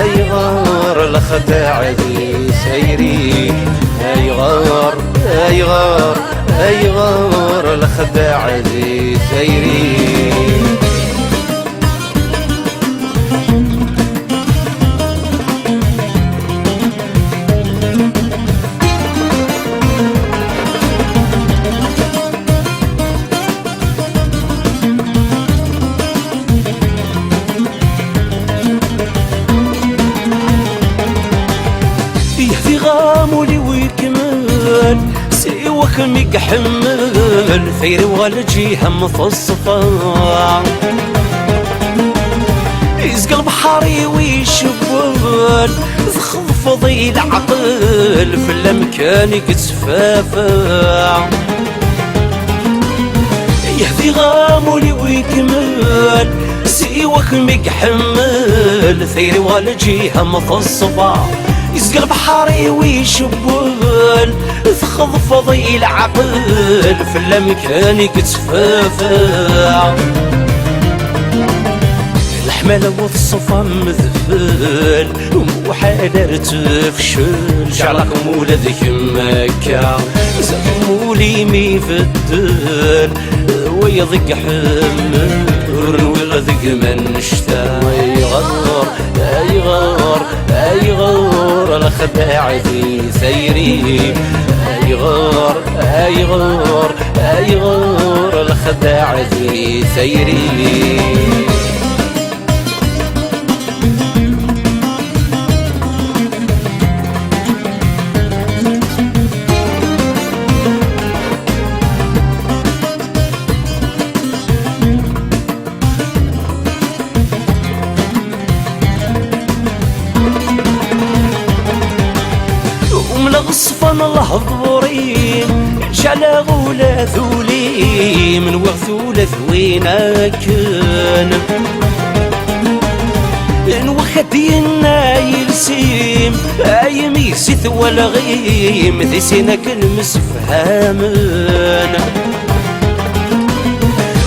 أيغار الخداع ذي سيري، أيغار الخداع ذي سيري. يهدي غامولي ويكمل سيوك ميقحمل ثيري وغالجيها مفصفة يسقى بحاري ويشبل تخفضي العقل في الامكان كتفافا. يهدي غامولي ويكمل سيوك ميقحمل ثيري وغالجيها مفصفة يسقى البحاري ويشبل تخفضي العقل في الامكان كتفافا. الحمالة والصفا مذفل وموحالة تفشل شعلك مولدك مكة زاد مولي ميفدل ويضيق حمر ويغذق من نشتا. أيغار الخداع ذي سيري، أيغار الخداع ذي سيري. غصفا الهضورين جعل غولا ذولي من وغثولة ذوينا كان وخدينا يلسيم اي ميسيث والغيم ذي سينك المسفهامن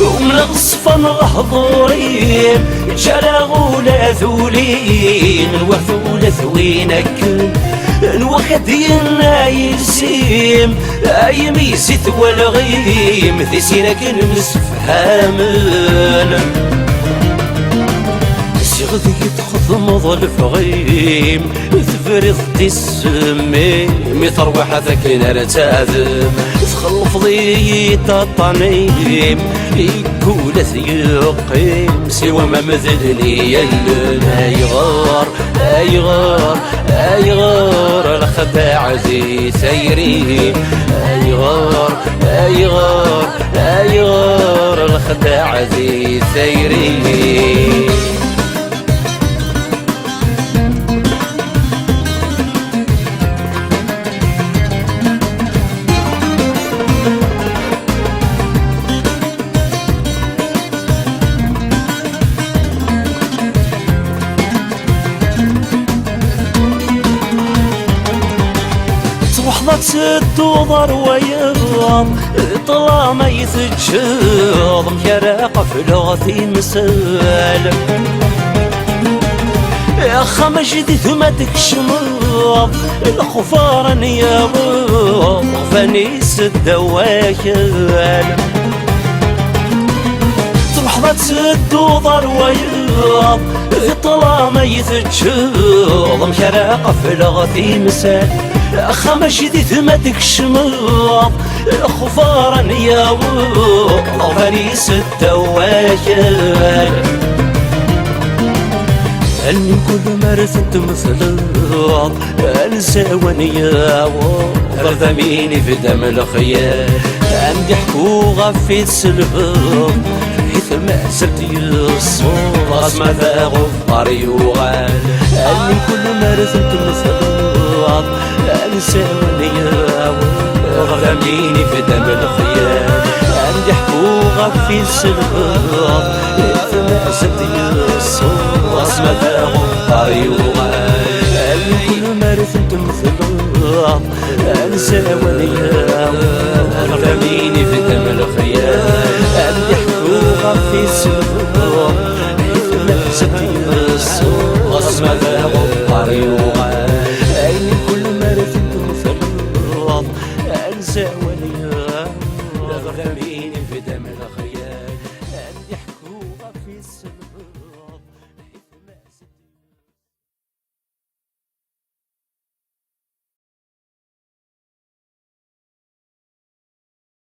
ومن غصفا الهضورين جعل غولا ذولي من وغثولة ذوينا كان وخدينا يلسيم اي ميسيث والغيم ذي سينك المسفهامن سيغذي تخضمض الفغيم تفرض تسمي متروح ذاك نار تاذم تخلف ضيط الطنيم يقول يقيم سوى ما مذلني يلن. أيغار الخداع ذي سيري، أيغار الخداع ذي سيري. تسدو ضرويام طلا ما يتجاض مكراقة في لغتي مسال يا خمجدي ثم تكشمض الخفارن يا بوض فاني سدواكال تروح تسدو ضرويام في طلامة يتجوض مكراقة في لغتي مسال خمش دي ثمتك شماض خفارا يا وغنيس الدواجل من كل مرث تمثلات انساون يا ضرثميني في دم الخيال عندي حقوق في السلام حيث ما سبت يصوص ما ذاغو طريوغال من كل مرث تمثلات انساون يا ضرثميني في دم الخيال عندي حقوق في السلام حيث ما سبت يصوص ما ذاغو طريوغال كل مرث تمثل انسى وليا